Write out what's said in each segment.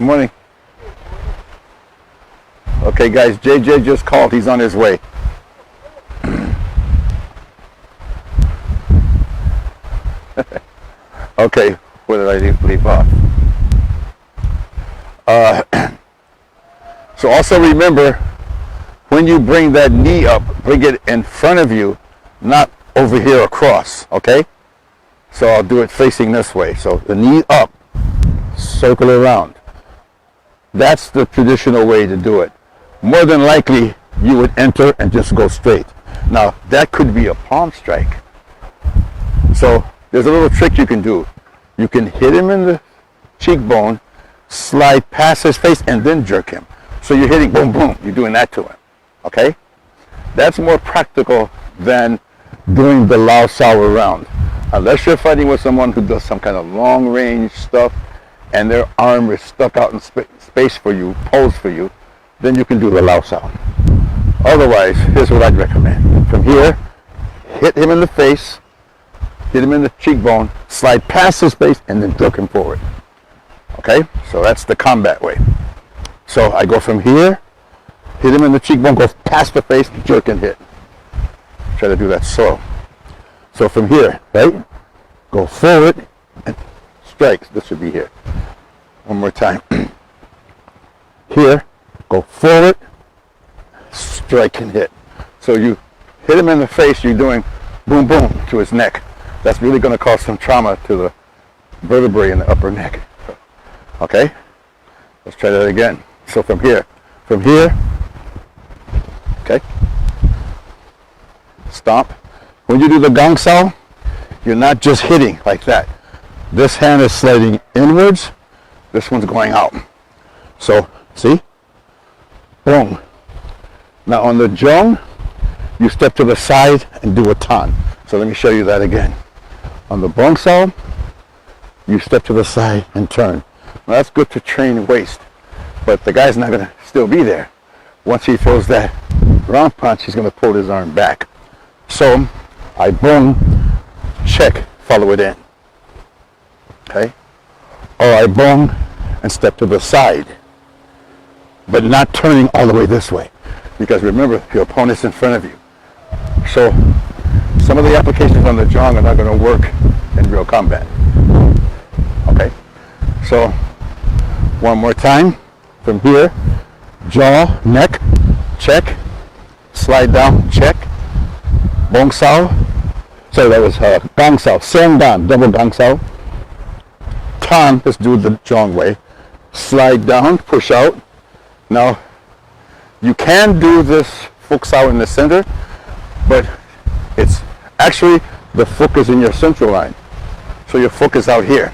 morning. Okay, guys, JJ just called. He's on his way. Okay, where did I leave off? So also remember, when you bring that knee up, bring it in front of you, not over here across, okay? So I'll do it facing this way. So the knee up, circle around. That's the traditional way to do it. More than likely, you would enter and just go straight. Now, that could be a palm strike. So there's a little trick you can do. You can hit him in the cheekbone, slide past his face, and then jerk him. So you're hitting boom, boom. You're doing that to him. Okay? That's more practical than doing the lao sao around. Unless you're fighting with someone who does some kind of long range stuff and their arm is stuck out in space for you, posed for you, then you can do the lao sao. Otherwise, here's what I'd recommend. From here, hit him in the face, hit him in the cheekbone, slide past his face, and then jerk him forward. Okay? So that's the combat way. So I go from here, hit him in the cheekbone, go past the face, jerk and hit. Try to do that slow. So from here, right? Go forward and strikes. This should be here. One more time. Here, go forward, strike and hit. So you hit him in the face, you're doing boom, boom to his neck. That's really going to cause some trauma to the vertebrae in the upper neck. Okay? Let's try that again. So from here, okay? Stomp. When you do the gong sao, you're not just hitting like that. This hand is sliding inwards, this one's going out. So, see? Boom. Now on the zhong, you step to the side and do a tan. So let me show you that again. On the bong sao, you step to the side and turn. Now that's good to train waist, but the guy's not going to still be there. Once he throws that round punch, he's going to pull his arm back. So I bong, check, follow it in. Okay? Or I bong and step to the side, but not turning all the way this way. Because remember, your opponent's in front of you. So some of the applications on the zhong are not going to work in real combat. Okay? So one more time. From here, jaw, neck, check, slide down, check, bong sao. So that was gong sao, sen dan, double gong sao. Tan, let's do the zhong way. Slide down, push out. Now, you can do this Fook sao in the center, but it's actually, the Fook is in your central line. So your Fook is out here,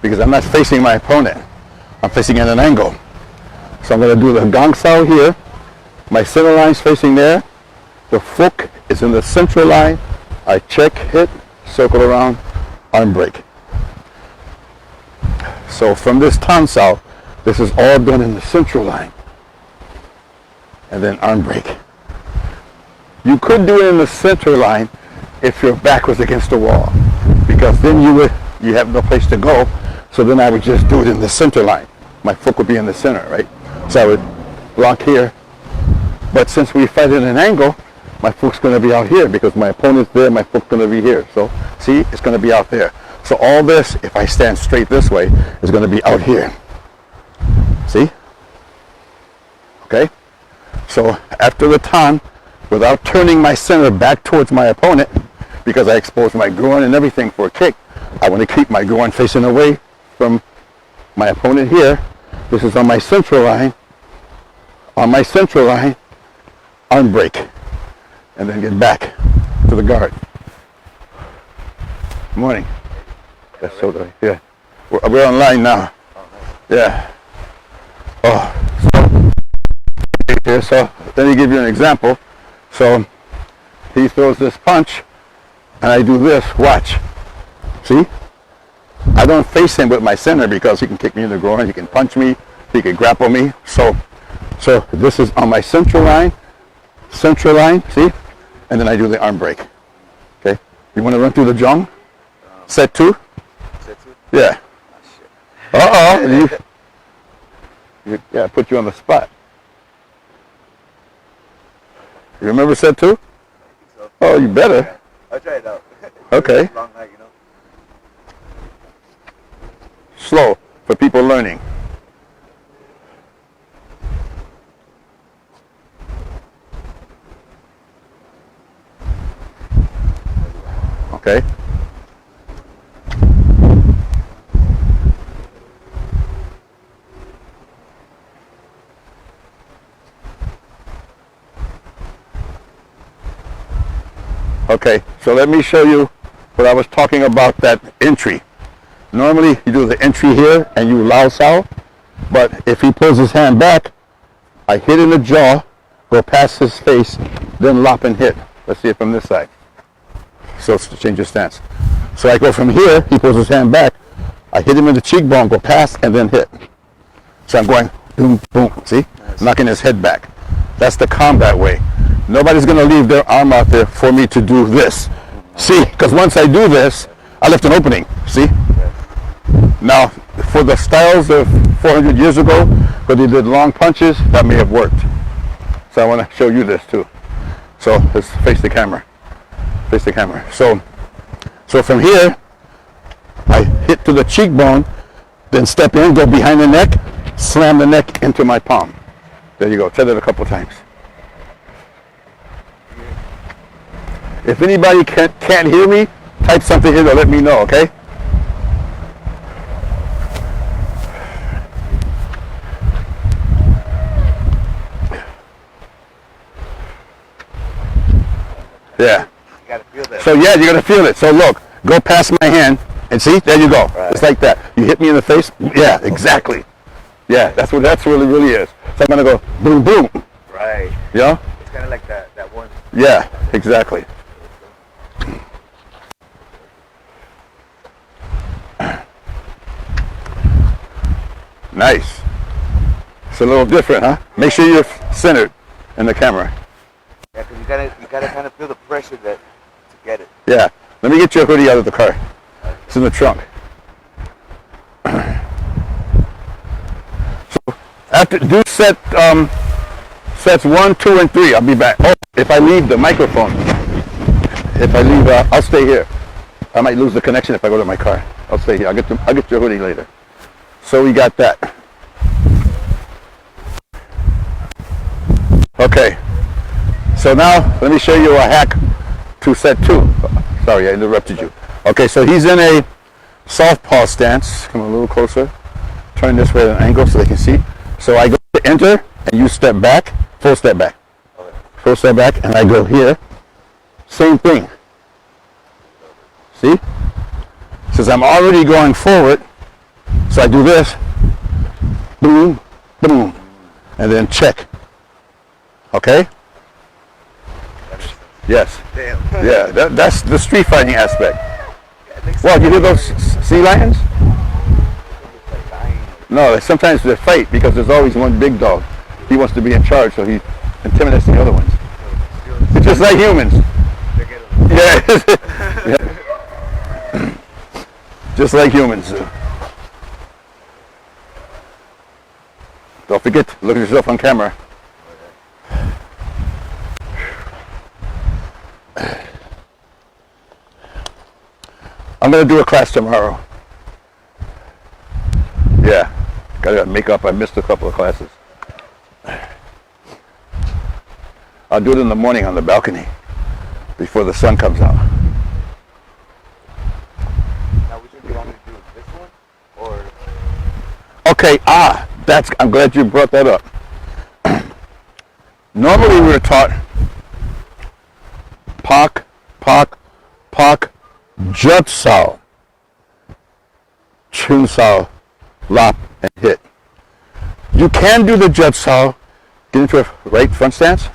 because I'm not facing my opponent. I'm facing at an angle. So I'm going to do the gong sao here. My center line is facing there. The Fook is in the central line. I check, hit, circle around, arm break. So from this tan sao, this is all done in the central line. And then arm break. You could do it in the center line if your back was against the wall, because then you have no place to go. So then I would just do it in the center line. My Fook would be in the center, right? So I would block here. But since we fight at an angle, my Fook's going to be out here, because my opponent's there, my Fook's going to be here. So see, it's going to be out there. So all this, if I stand straight this way, is going to be out here. See? Okay? So after the tan, without turning my center back towards my opponent, because I exposed my groin and everything for a kick, I want to keep my groin facing away from my opponent here. This is on my central line. On my central line, arm break, and then get back to the guard. Good morning. That's so good. Yeah. We're online now. Yeah. Oh. Here, so let me give you an example. So he throws this punch, and I do this. Watch. See? I don't face him with my center, because he can kick me in the groin, he can punch me, he can grapple me. So this is on my central line, see? And then I do the arm break. Okay? You want to run through the zhong? Set two? Set two? Yeah. Uh-oh. Yeah, put you on the spot. You remember set 2? So, Oh, you better. I'll try it out. Okay. Long night, you know. Slow for people learning. Okay. Okay, so let me show you what I was talking about, that entry. Normally you do the entry here and you lao sao, but if he pulls his hand back, I hit in the jaw, go past his face, then lop and hit. Let's see it from this side. So let's change your stance. So I go from here, he pulls his hand back, I hit him in the cheekbone, go past, and then hit. So I'm going boom, boom, see? Nice. Knocking his head back. That's the combat way. Nobody's going to leave their arm out there for me to do this. See, because once I do this, I left an opening, see? Now, for the styles of 400 years ago, where they did long punches, that may have worked. So I want to show you this too. So let's face the camera. Face the camera. So from here, I hit to the cheekbone, then step in, go behind the neck, slam the neck into my palm. There you go. Try that a couple times. If anybody can't hear me, type something here to let me know, okay? Yeah. You gotta feel that. So yeah, you're gonna feel it. So look, go past my hand and see, there you go. Right. It's like that. You hit me in the face. Yeah, exactly. Yeah, that's what really is. So I'm gonna go boom, boom. Right. Yeah. It's kind of like that one. Yeah, exactly. Nice. It's a little different, huh? Make sure you're centered in the camera. Yeah, because you gotta kind of feel the pressure to get it. Yeah. Let me get your hoodie out of the car. It's in the trunk. So after do sets 1, 2, and 3. I'll be back. Oh, if I leave the microphone, I'll stay here. I might lose the connection if I go to my car. I'll stay here. I'll get your hoodie later. So we got that. Okay. So now let me show you a hack to set 2. Sorry, I interrupted you. Okay, so he's in a southpaw stance. Come a little closer. Turn this way at an angle so they can see. So I go to enter and you step back, full step back. Full step back, and I go here. Same thing. See? Since I'm already going forward, so I do this, boom, boom, and then check. Okay? Yes. Damn. Yeah, that's the street fighting aspect. Yeah, Well, you hear those sea lions? like dying. No, sometimes they fight because there's always one big dog. He wants to be in charge, so he intimidates the other ones. It's just like humans. Yeah. Yeah. Just like humans. Don't forget to look at yourself on camera. I'm going to do a class tomorrow. Yeah. Gotta make up. I missed a couple of classes. I'll do it in the morning on the balcony before the sun comes out. Now, which one do you want me to do? This one? Or? Okay, I'm glad you brought that up. Normally we were taught pak, jut sao, chun sao, lop, and hit. You can do the jut sao, get into a right front stance,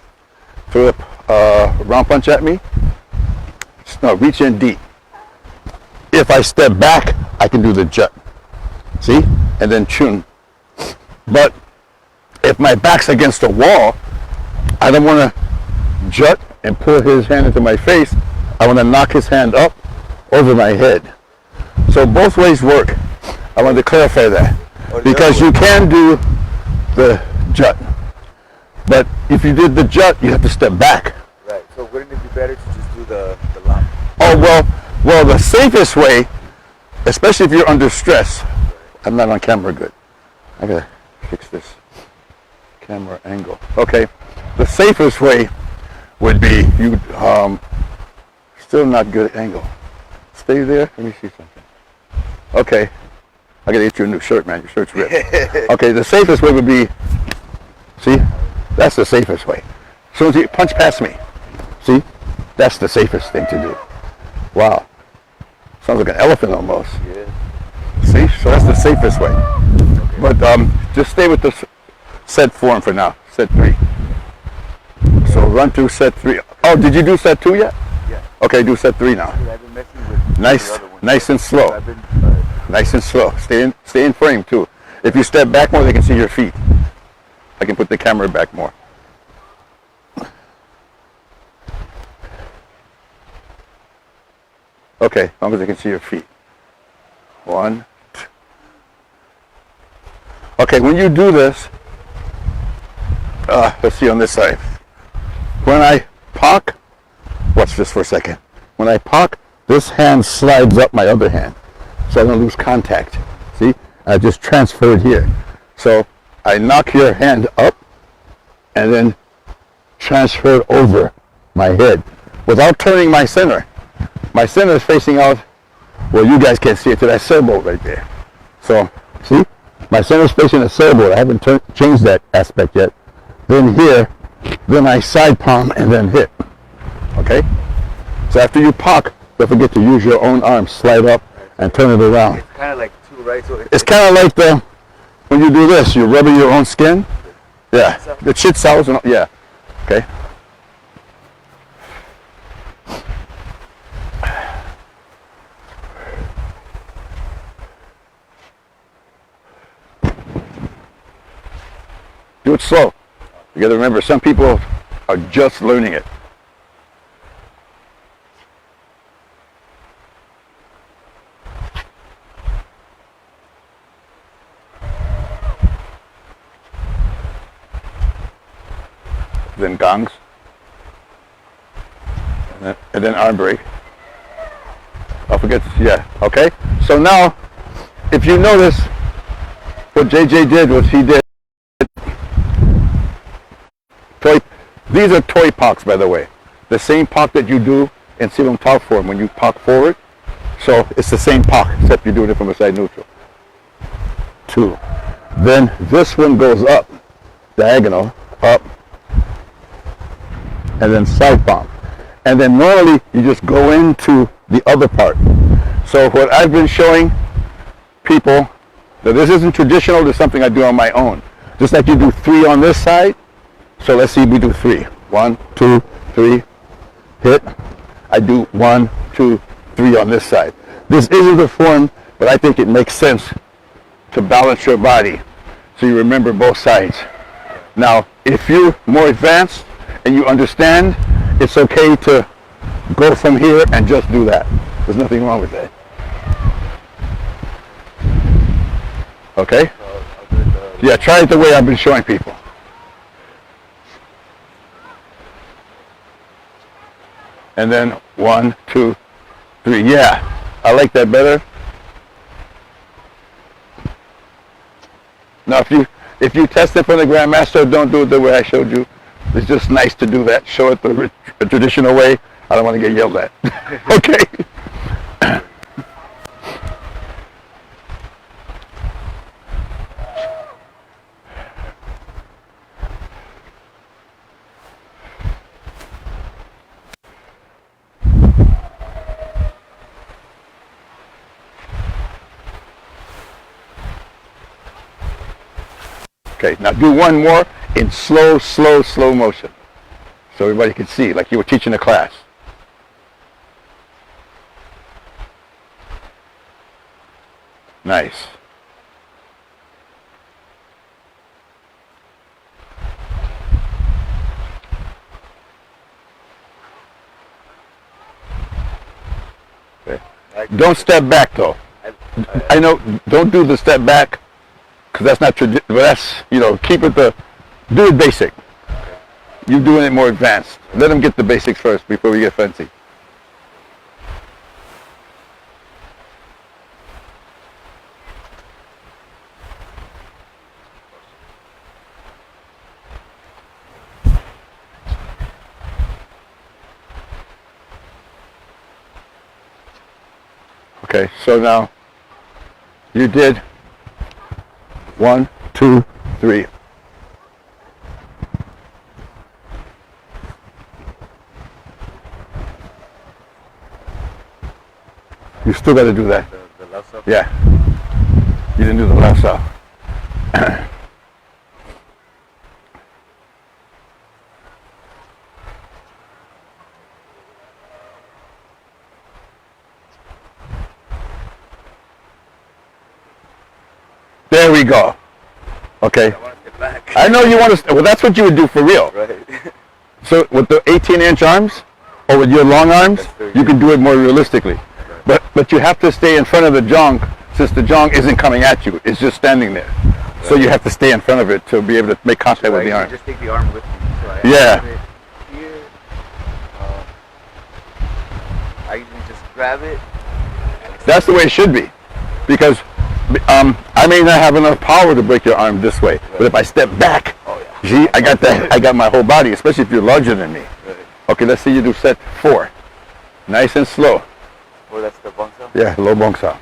throw a round punch at me. No, reach in deep. If I step back, I can do the jut. See? And then chun. But if my back's against the wall, I don't want to jut and pull his hand into my face. I want to knock his hand up over my head. So both ways work. I wanted to clarify that. Because you can do the jut. But if you did the jut, you have to step back. Right. So wouldn't it be better to just do the lop? Oh, well, the safest way, especially if you're under stress, I'm not on camera good. I gotta fix this camera angle. Okay, the safest way would be you, still not good angle. Stay there, let me see something. Okay, I gotta get you a new shirt, man, your shirt's ripped. Okay, the safest way would be, see, that's the safest way. As soon as you punch past me, see, that's the safest thing to do. Wow, sounds like an elephant almost. Yeah. See, so that's the safest way. Okay. But just stay with the set form for now, set 3. So run through set 3. Oh, did you do set 2 yet? Yeah. Okay, do set 3 now. I've been messing with Nice and slow. I've been, Nice and slow. Stay in frame too. If you step back more, they can see your feet. I can put the camera back more. Okay, as long as they can see your feet. 1, 2. Okay, when you do this, let's see on this side. When I park, watch this for a second. When I park, this hand slides up my other hand, so I don't lose contact. See, I just transfer it here. So I knock your hand up, and then transfer it over my head without turning my center. My center is facing out, well, you guys can't see it, to that sailboat right there. So, see, my center is facing the sailboat. I haven't changed that aspect yet. Then here, then I side palm and then hit. Okay? So after you park, don't forget to use your own arm, slide up and turn it around. it's kind of like 2, right? So It's kind of like when you do this, you're rubbing your own skin. Yeah, the chit cells, and yeah. Okay. Do it slow. You got to remember, some people are just learning it. Then gongs, and then arm break. I'll forget this, yeah, okay? So now, if you notice, what JJ did was he did these are toy parks, by the way. The same park that you do in Silum Tau form when you park forward. So it's the same park, except you're doing it from a side neutral. 2. Then this one goes up, diagonal, up, and then side palm. And then normally you just go into the other part. So what I've been showing people, that this isn't traditional, this is something I do on my own. Just like you do 3 on this side. So let's see, we do 3. 1, 2, 3, hit. I do 1, 2, 3 on this side. This isn't the form, but I think it makes sense to balance your body so you remember both sides. Now, if you're more advanced and you understand, it's okay to go from here and just do that. There's nothing wrong with that. Okay? Yeah, try it the way I've been showing people. And then 1, 2, 3. Yeah, I like that better. Now, if you test it from the Grandmaster, don't do it the way I showed you. It's just nice to do that. Show it the traditional way. I don't want to get yelled at. Okay. Okay, now do one more in slow motion. So everybody can see, like you were teaching a class. Nice. Okay. Don't step back though. I know, don't do the step back because that's not traditional. That's, keep it do it basic. You doing it more advanced. Let them get the basics first before we get fancy. Okay, so now you did 1, 2, 3. You still got to do that. The left side? Yeah. You didn't do the left side. There we go. Okay. I want to get back. I know you want to. Well, that's what you would do for real. Right. So with the 18-inch arms, or with your long arms, you can do it more realistically. But you have to stay in front of the jong, since the jong isn't coming at you. It's just standing there. Right. So you have to stay in front of it to be able to make contact with the arm. Just take the arm with me. So I Yeah. have it here. I usually just grab it. That's the way it should be. Because I may not have enough power to break your arm this way. Right. But if I step back, see, I got that. I got my whole body, especially if you're larger than me. Right. Okay, let's see you do set 4. Nice and slow. Oh, that's the bong sao? Yeah, low bong sao.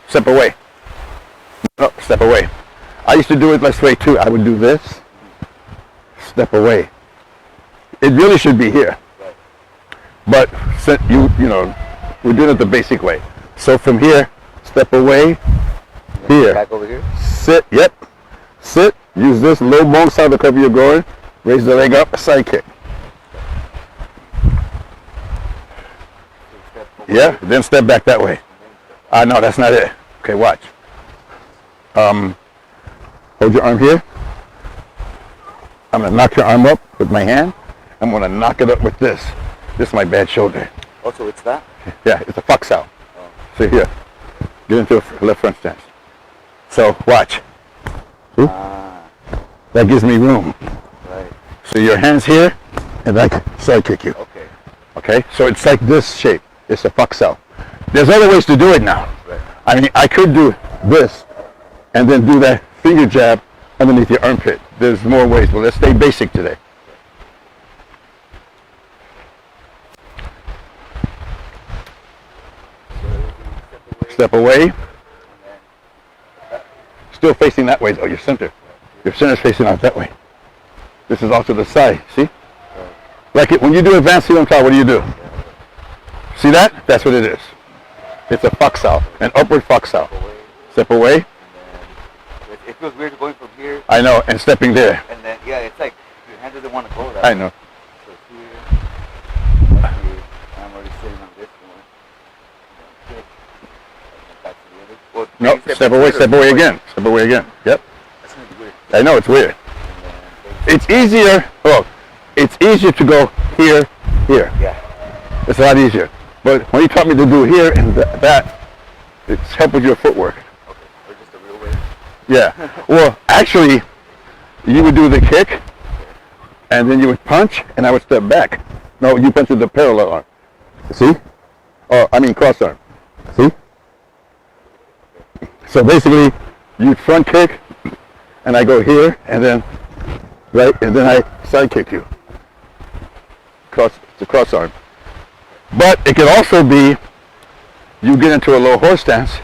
Step away. No, step away. I used to do it this way too. I would do this. Step away. It really should be here. Right. But we're doing it the basic way. So from here, step away. Here. Back over here? Sit. Yep. Sit. Use this low bong sao to cover your groin. Raise the leg up. Side kick. Yeah, then step back that way. No, that's not it. Okay, watch. Hold your arm here. I'm going to knock your arm up with my hand. I'm going to knock it up with this. This is my bad shoulder. Oh, so it's that? Yeah, it's a fuck sao. Oh. See here. Get into a left front stance. So, watch. See? That gives me room. Right. So your hand's here, and I can side kick you. Okay. Okay, so it's like this shape. It's a fuck sao. There's other ways to do it now. Right. I mean, I could do this and then do that finger jab underneath your armpit. There's more ways, but let's stay basic today. Step away. Still facing that way though, your center. Your center's facing out that way. This is off to the side, see? Like when you do advanced heel and khao, what do? See that? That's what it is. It's a fuck sao, an upward fuck sao. Step away. It feels weird going from here. I know, and stepping there. And then, yeah, it's like your hand doesn't want to go that I know. So here, back here, and I'm already sitting on this one. Kick, and back to the other. Well, No, step away again. Step away again. Yep. That's going to be weird. I know, it's weird. It's easier, it's easier to go here, here. Yeah. It's a lot easier. But when you taught me to do here and that, it's helped with your footwork. Okay, or just a real way. Yeah. Well, actually, you would do the kick, and then you would punch, and I would step back. No, you punch with the parallel arm. See? Cross arm. See? So basically, you front kick, and I go here, and then, right, and then I side kick you. It's a cross arm. But it could also be, you get into a low horse stance,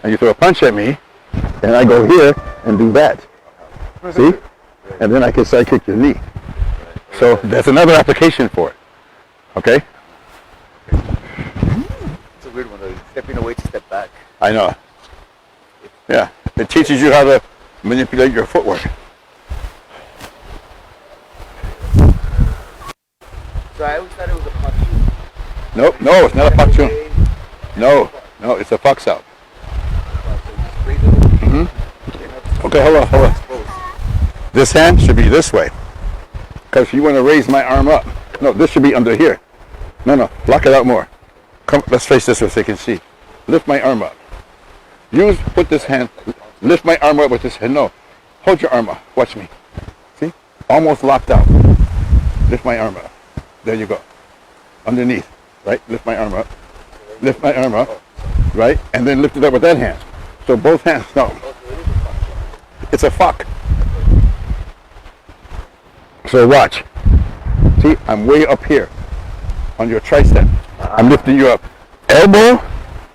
and you throw a punch at me, and I go here and do that. See? And then I can side kick your knee. So that's another application for it. Okay? It's a weird one though, stepping away to step back. I know. Yeah. It teaches you how to manipulate your footwork. So I always thought it was a punch. Nope, no, it's not a fuck tune. No, it's a fuck sao. Okay, hold on. This hand should be this way. Because you want to raise my arm up. No, this should be under here. No, block it out more. Come, let's face this so they can see. Lift my arm up. Put this hand Lift my arm up with this hand. No, hold your arm up. Watch me. See? Almost locked out. Lift my arm up. There you go. Underneath. Right? Lift my arm up. Lift my arm up. Right? And then lift it up with that hand. So both hands. No. It's a fuck. So watch. See? I'm way up here on your tricep. I'm lifting you up. Elbow,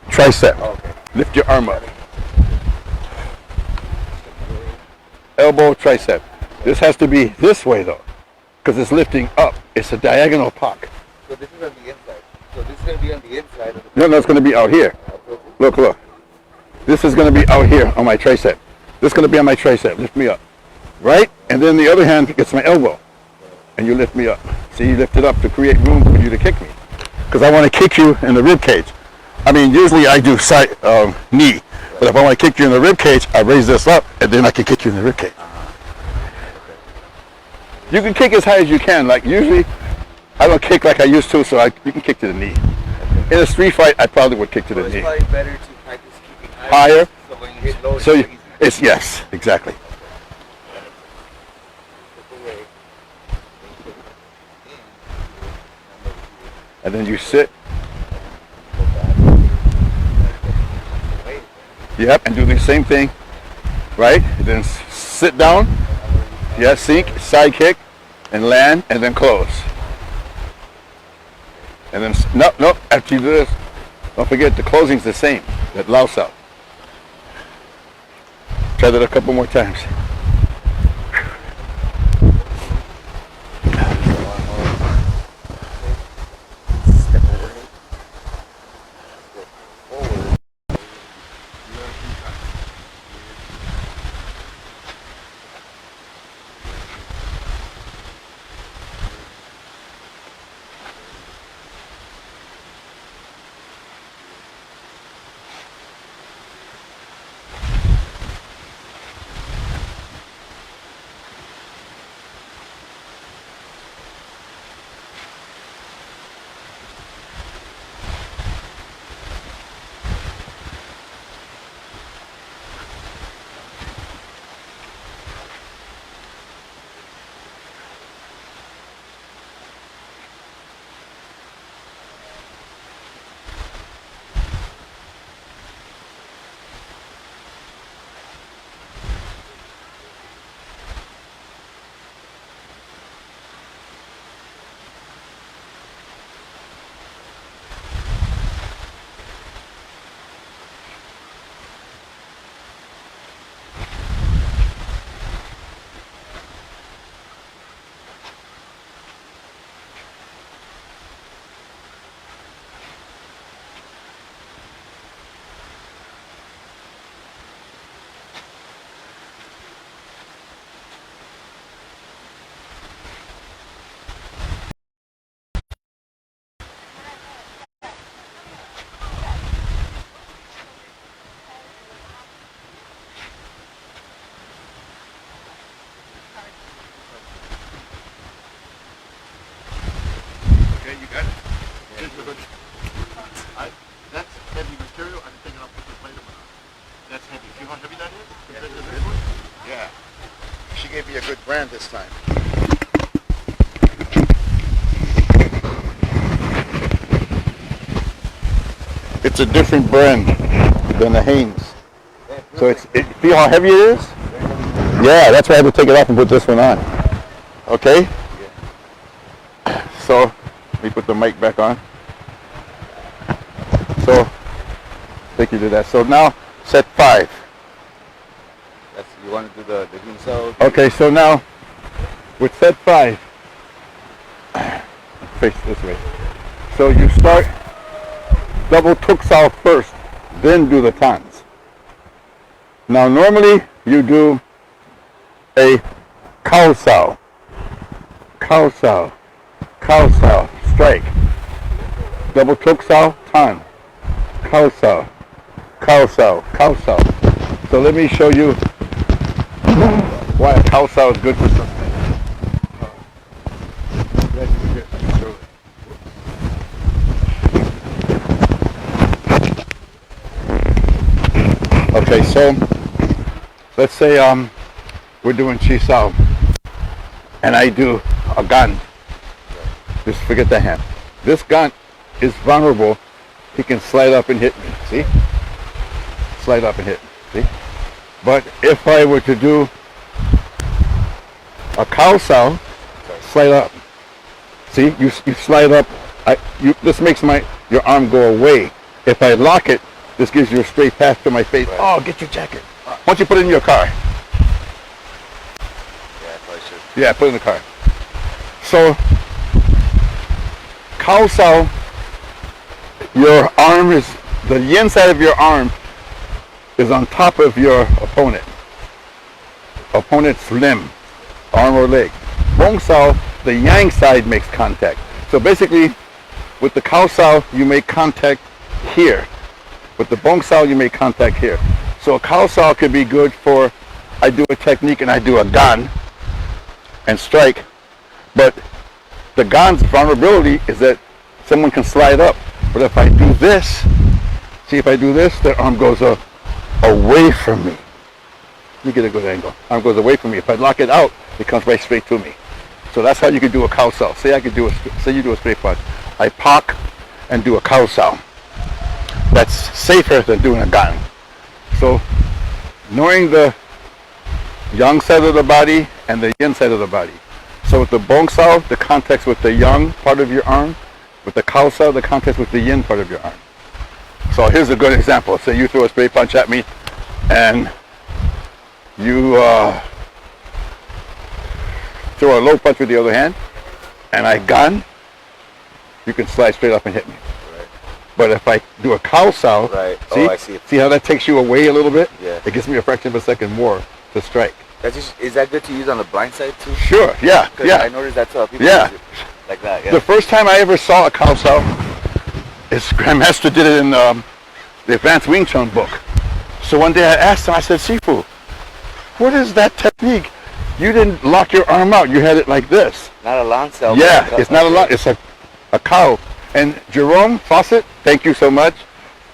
tricep. Lift your arm up. Elbow, tricep. This has to be this way though, because it's lifting up. It's a diagonal puck. So this is on the inside. So this is going to be on the inside of the... No, it's going to be out here. Look. This is going to be out here on my tricep. This is going to be on my tricep. Lift me up. Right? And then the other hand gets my elbow. And you lift me up. See, you lift it up to create room for you to kick me. Because I want to kick you in the rib cage. I mean, usually I do side knee. But if I want to kick you in the rib cage, I raise this up, and then I can kick you in the rib cage. You can kick as high as you can. Like usually, I don't kick like I used to, so you can kick to the knee. In a street fight, I probably would kick to the knee. It's probably better to practice kicking higher. So when you hit low, it's yes, exactly. And then you sit. Yep, and do the same thing, right? And then sit down. Yeah, sink, side kick, and land, and then close. And then, no, after you do this, don't forget the closing's the same, that louse out. Try that a couple more times. Okay, you got it? That's heavy material. I'm thinking I'll put the plate on. That's heavy. See how heavy that is? Compared to this one? Yeah. She gave me a good brand this time. It's a different brand than the Hanes. So feel how heavy it is? Yeah, that's why I had to take it off and put this one on. Okay? So, let me put the mic back on. So, take you to that. So now, set 5. You want to do the khao? Okay, so now, with set 5, face this way. So you start double khao first, then do the tans. Now normally, you do a khao, strike. Double khao, tan. Khao. So let me show you why a khao is good for something. Okay, so let's say we're doing chisao, and I do a gun. Just forget the hand. This gun is vulnerable. He can slide up and hit me. See? Slide up and hit me. See? But if I were to do a khao, slide up. See? You slide up. This makes your arm go away. If I lock it, this gives you a straight path to my face. Right. Oh, get your jacket. Why don't you put it in your car? Yeah, I probably should. Yeah, put it in the car. So, khao, your arm is, the yin side of your arm is on top of your opponent's limb, arm or leg. Bong, the yang side makes contact. So basically, with the khao, you make contact here. With the bong, you make contact here. So a khao could be good for, I do a technique and I do a gan and strike. But the gan's vulnerability is that someone can slide up. But if I do this, see, if I do this, their arm goes away from me. Let me get a good angle. Arm goes away from me. If I lock it out, it comes right straight to me. So that's how you could do a khao. Say you do a straight punch. I park and do a khao. That's safer than doing a gan. So knowing the yang side of the body and the yin side of the body. So with the bong, the contact with the yang part of your arm. With the khao, the contact with the yin part of your arm. So here's a good example. Say you throw a straight punch at me and you throw a low punch with the other hand and I gan, you can slide straight up and hit me. Right. But if I do a khao, right. I see how that takes you away a little bit? Yeah. It gives me a fraction of a second more to strike. Is that good to use on the blind side too? Sure, yeah. I noticed that too. People Yeah. use it like that, yeah. The first time I ever saw a khao, is Grandmaster did it in the Advanced Wing Chun book. So one day I asked him, I said, Sifu, what is that technique? You didn't lock your arm out, you had it like this. Not a long cell. Yeah, it's not a long, it's a khao. And Jerome Fawcett, thank you so much,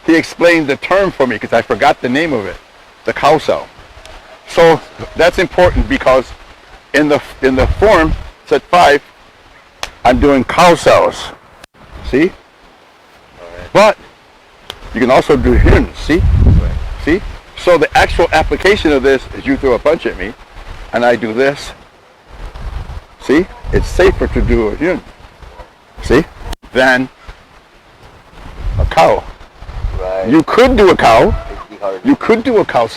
he explained the term for me because I forgot the name of it, the khao. So that's important because in the form, set 5, I'm doing khao. See? Right. But you can also do hyun, see? Right. See? So the actual application of this is you throw a punch at me and I do this. See? It's safer to do a hyun. See? Than a khao. Right. You could do a khao. It'd be hard. You could do a khao.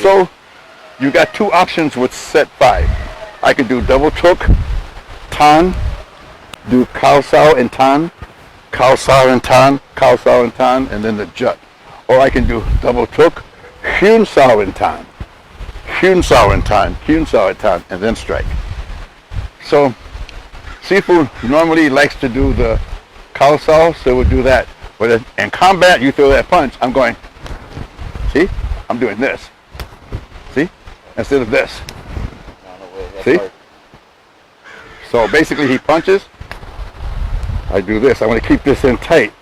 So you got two options with set 5. I could do double choke, tan, do khao and tan, khao and tan, khao and tan, and then the jut. Or I can do double choke, hyun and tan, hyun and tan, hyun and tan, and then strike. So Sifu normally likes to do the khao, so we'll do that. But in combat, you throw that punch, I'm going, see? I'm doing this. See? Instead of this. See? Hard. So basically he punches, I do this. I want to keep this in tight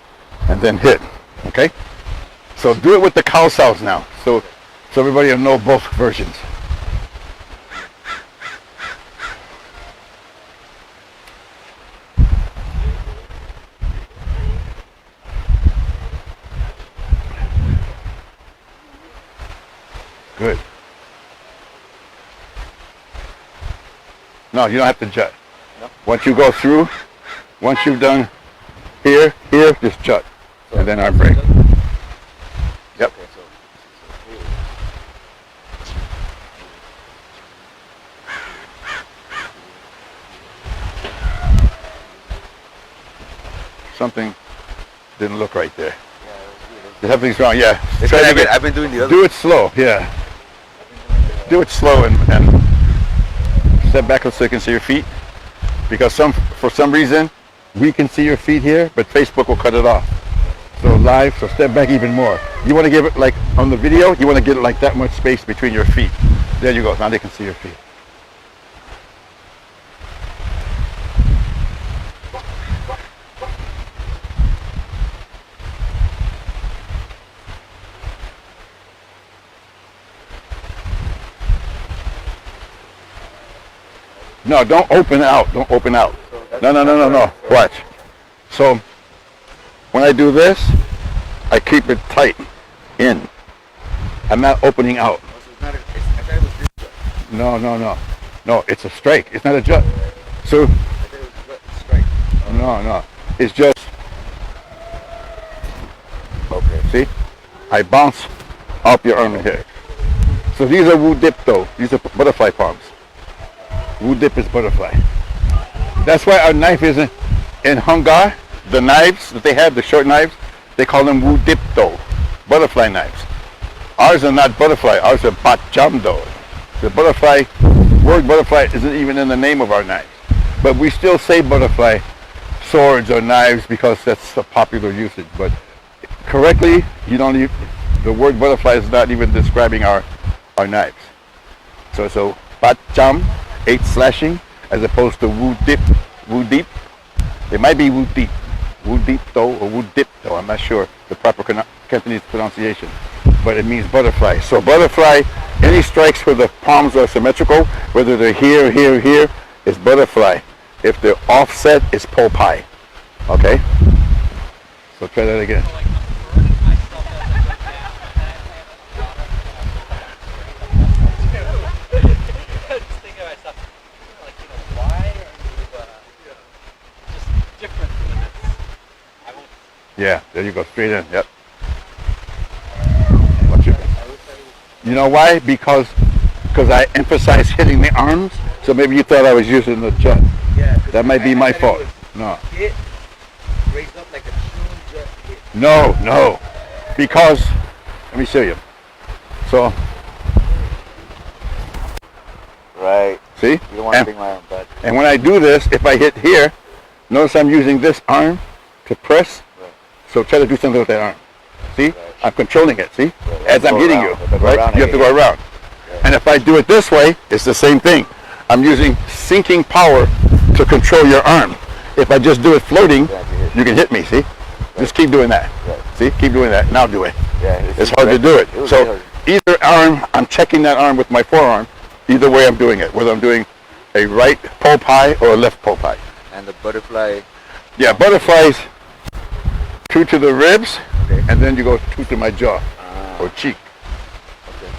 and then hit. Okay? So do it with the khao now. So everybody will know both versions. Good. No, you don't have to jut. No? Once you go through, once you've done here, just jut. And then arm break. Yep. Okay, so Something didn't look right there. yeah, it Something's wrong, yeah. was Try to get- I've been doing the other. do it slow, yeah. Do it slow and step back so you can see your feet. Because for some reason, we can see your feet here, but Facebook will cut it off. So live, so step back even more. You want to give it like on the video, you want to get it like that much space between your feet. There you go, now they can see your feet. No, don't open out. Don't open out. So that's No, no, no, no, no. Watch. So when I do this, I keep it tight in. I'm not opening out. Oh, so it's not a, it's, I thought it was this jut. No, no, no. No, it's a strike. It's not a jut. So I thought it was jut strike. no, no. It's just, Okay. see? I bounce up your arm and hit. So these are Wu Dip though. These are butterfly palms. Wu Dip is butterfly. That's why our knife isn't in Hungar. The knives that they have, the short knives, they call them Wu Dip though. Butterfly knives. Ours are not butterfly. Ours are Bat Jam though. The butterfly, word butterfly isn't even in the name of our knives. But we still say butterfly swords or knives because that's a popular usage. But correctly, you don't even, the word butterfly is not even describing our knives. So Bat Jam, 8 slashing, as opposed to Wu Dip, Wu Deep. It might be Wu Deep though, or Wu Dip though. I'm not sure the proper Cantonese pronunciation, but it means butterfly. So butterfly, any strikes where the palms are symmetrical, whether they're here, here, here, is butterfly. If they're offset, it's po pai. Okay? So try that again. Yeah, there you go, straight in. Yep. Watch it. You know why? Because I emphasize hitting the arms. So maybe you thought I was using the jut. Yeah. That might be my fault. No. Hit, raised up like a true jut hit. No, no. Because let me show you. So Right. see? You don't want to bring my own butt. And when I do this, if I hit here, notice I'm using this arm to press. Right. So try to do something with that arm. See? Right. I'm controlling it, see? Right. As I'm Go hitting around. you, Go right? around You have to go around. Right. And if I do it this way, it's the same thing. I'm using sinking power to control your arm. If I just do it floating, you can hit me, see? Just keep doing that. Right. See? Keep doing that. Now do it. Yeah. It's hard to do it. was So hard. either arm, I'm checking that arm with my forearm. Either way I'm doing it. Whether I'm doing a right po pai or a left po pai. And the butterfly. Yeah, butterflies, 2 to the ribs, Okay. and then you go 2 to my jaw or cheek. Okay.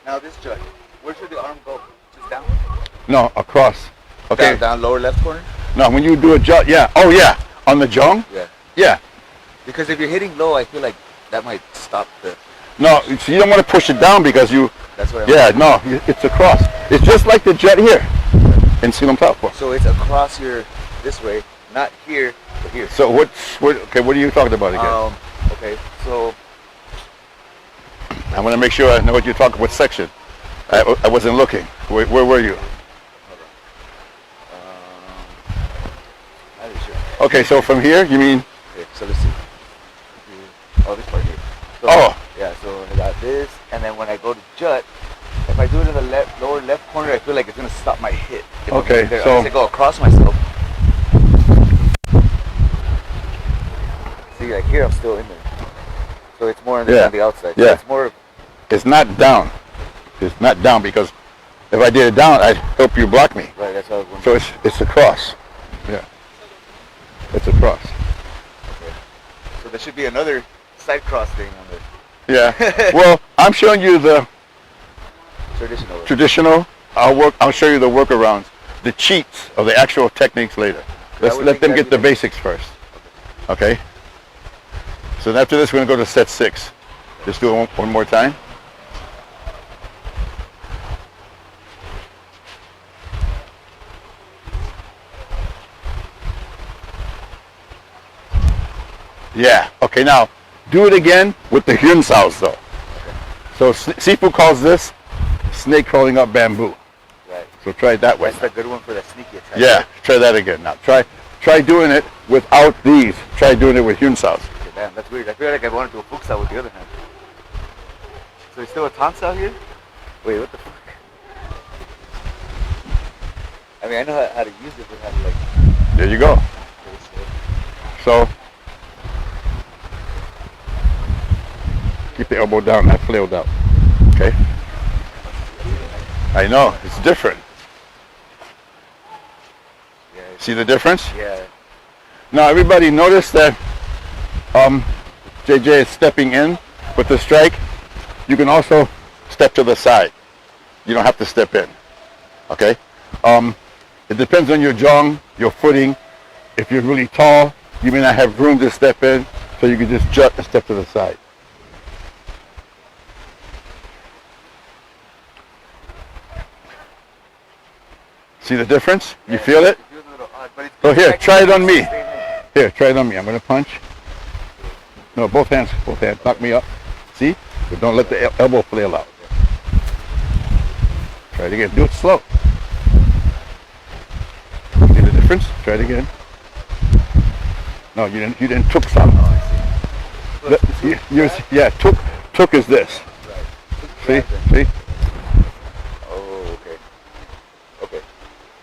Now this jut, where should the arm go? Just down? No, across. Okay. Down lower left corner? Now when you do a jaw, yeah. Oh yeah, on the jong. Yeah. Yeah. Because if you're hitting low, I feel like that might stop the. No, so you don't want to push it down because you. That's what I'm. Yeah, no, it's across. It's just like the jet here in Silam Southpaw. So it's across here this way, not here, but here. So what? Okay, what are you talking about again? Okay, so I want to make sure I know what you're talking. What section? I wasn't looking. Where were you? not really sure. Okay, so from here, you mean? Okay, so let's see. Oh, this part here. So, Oh. Yeah, so I got this, and then when I go to jut, if I do it in the lower left corner, I feel like it's gonna stop my hit. If I'm Okay, there, so- unless I go across myself. See, like here, I'm still in there. So it's more on the outside. So Yeah. it's more. It's not down. It's not down because if I did it down, I'd help you block me. Right, that's how I was wondering. So it's across. Yeah. It's across. So there should be another side cross thing on the Yeah. Well, I'm showing you the traditional way. traditional. I'll show you the workarounds, the cheats of the actual techniques later. Let's would let think them that'd get the be like- basics first. Okay. So after this, we're gonna go to set 6. Just do it one more time. Yeah. Okay. Now do it again with the Hyun Saos though. So Sifu calls this snake crawling up bamboo. Right. So try it that way. That's the good one for the sneaky attack. Yeah. Try that again. Now try doing it without these. Try doing it with Hyun Saos. Okay, damn, that's weird. I feel like I wanted to do a Fook style with the other hand. So there's still a taunt style here? Wait, what the fuck? I mean, I know how to use it, but how to like... There you go. So, keep the elbow down, not flailed out. Okay? I know, it's different. Yeah, See the difference? yeah. Now everybody notice that JJ is stepping in with the strike. You can also step to the side. You don't have to step in. Okay? It depends on your jong, your footing. If you're really tall, you may not have room to step in, so you can just jut and step to the side. See the difference? You feel it? It feels a little odd, but it's Oh, here, like try it on me. the same hand. Here, try it on me. I'm going to punch. No, both hands. Both hands. Knock me up. See? But don't let the elbow flail out. Try it again. Do it slow. See the difference? Try it again. No, you didn't. You didn't took some. Oh, I see. Yeah, took is this. Right. See? See? Oh, okay. Okay.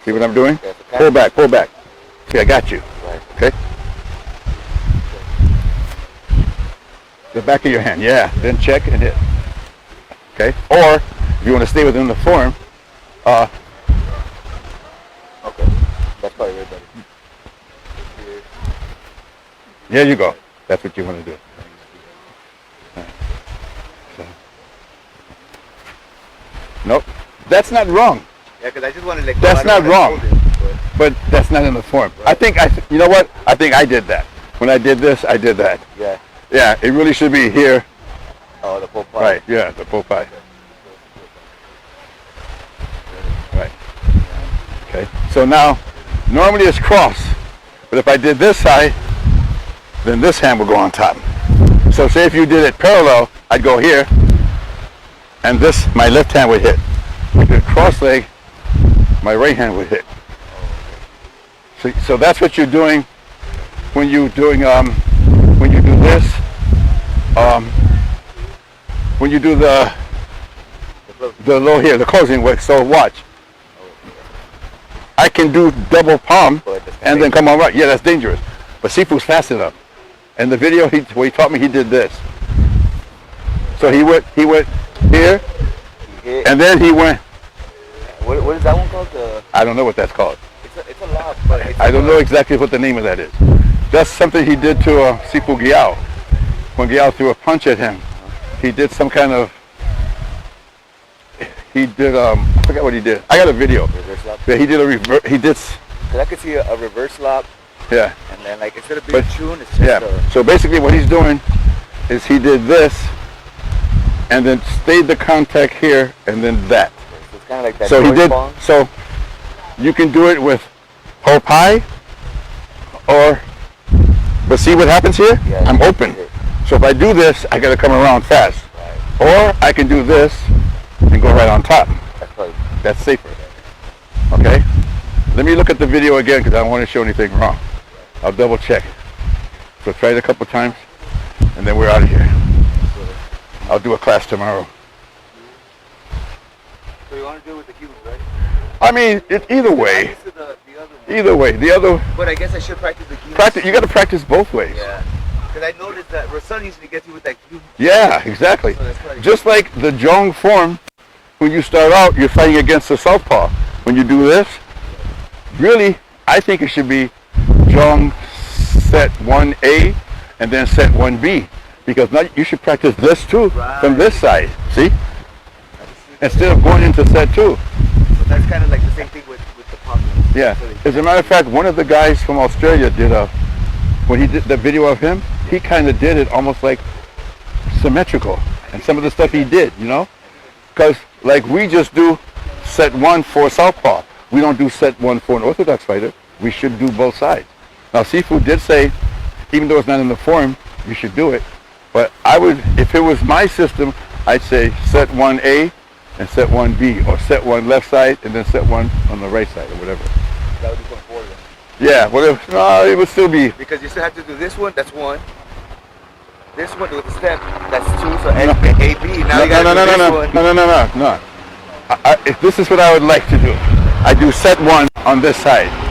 See what I'm doing? Yeah, it's a Pull back. Pull back. See, I got you. Right. Okay? The back of your hand. Yeah. Then check and hit. Okay? Or if you want to stay within the form, Okay. That's probably way better. Here. there you go. That's what you want to do. So. Nope. That's not wrong. Yeah, because I just wanted to like... That's I don't not wanna wrong. hold it, But that's not in the form. I think you know what? I think I did that. When I did this, I did that. but yeah. Yeah, it really should be here. Oh, the full pie. Right, yeah, the Popeye. Right. Okay. So now, normally it's cross. But if I did this side, then this hand would go on top. So say if you did it parallel, I'd go here, and this, my left hand would hit. If I did cross leg, my right hand would hit. So that's what you're doing when you're doing when you do this. When you do the low here, the closing way. So watch. I can do double palm and then come on right. Yeah, that's dangerous. But Sifu's fast enough. And the video where he taught me, he did this. So he went here, and then he went. What is that one called? I don't know what that's called. It's a lock, but it's I don't know exactly what the name of that is. That's something he did to Sifu Giao. When Giao threw a punch at him, he did some kind of. He did I forgot what he did. I got a video. Reverse lock. Yeah, he did a reverse. He did. Cause I could see a reverse lock, Yeah. and then like instead of being But- chun, it's just Yeah. So basically, what he's doing is he did this, and then stayed the contact here, and then that. so it's kind of like that. So he noise did. bong. So you can do it with Popeye, or. But see what happens here? Yeah, I'm open. So if I do this, I got to come around fast. Right. Or I can do this and go right on top. That's probably. That's safer. Okay? Let me look at the video again because I don't want to show anything wrong. I'll double check. So try it a couple times and then we're out of here. I'll do a class tomorrow. So you want to do it with the cubes, right? I mean, either way. Used to the other one. Either way. The other But I guess I should practice the cubes. practice, you got to practice both ways. Yeah. Because I noticed that Rasun usually gets you with that cube. Yeah, exactly. So that's probably Just like the Jong form, when you start out, you're fighting against the southpaw. When you do this, really, I think it should be Jong set 1A and then set 1B. Because now you should practice this too from this side. See? Instead of going into set 2. So that's kind of like the same thing with the pocket. Yeah. So they- As a matter of fact, one of the guys from Australia did when he did the video of him, he kind of did it almost like symmetrical. And some of the stuff he did, you know? Because like we just do set 1 for southpaw. We don't do set 1 for an orthodox fighter. We should do both sides. Now Sifu did say, even though it's not in the form, you should do it. But I would, if it was my system, I'd say set 1A and set 1B, or set 1 left side and then set 1 on the right side, or whatever. That would become 4 then. Yeah, whatever. No, it would still be. Because you still have to do this one, that's 1. This one with the step, that's 2, so A, B. Now you gotta no, do this one. no. This is what I would like to do. I do set 1 on this side.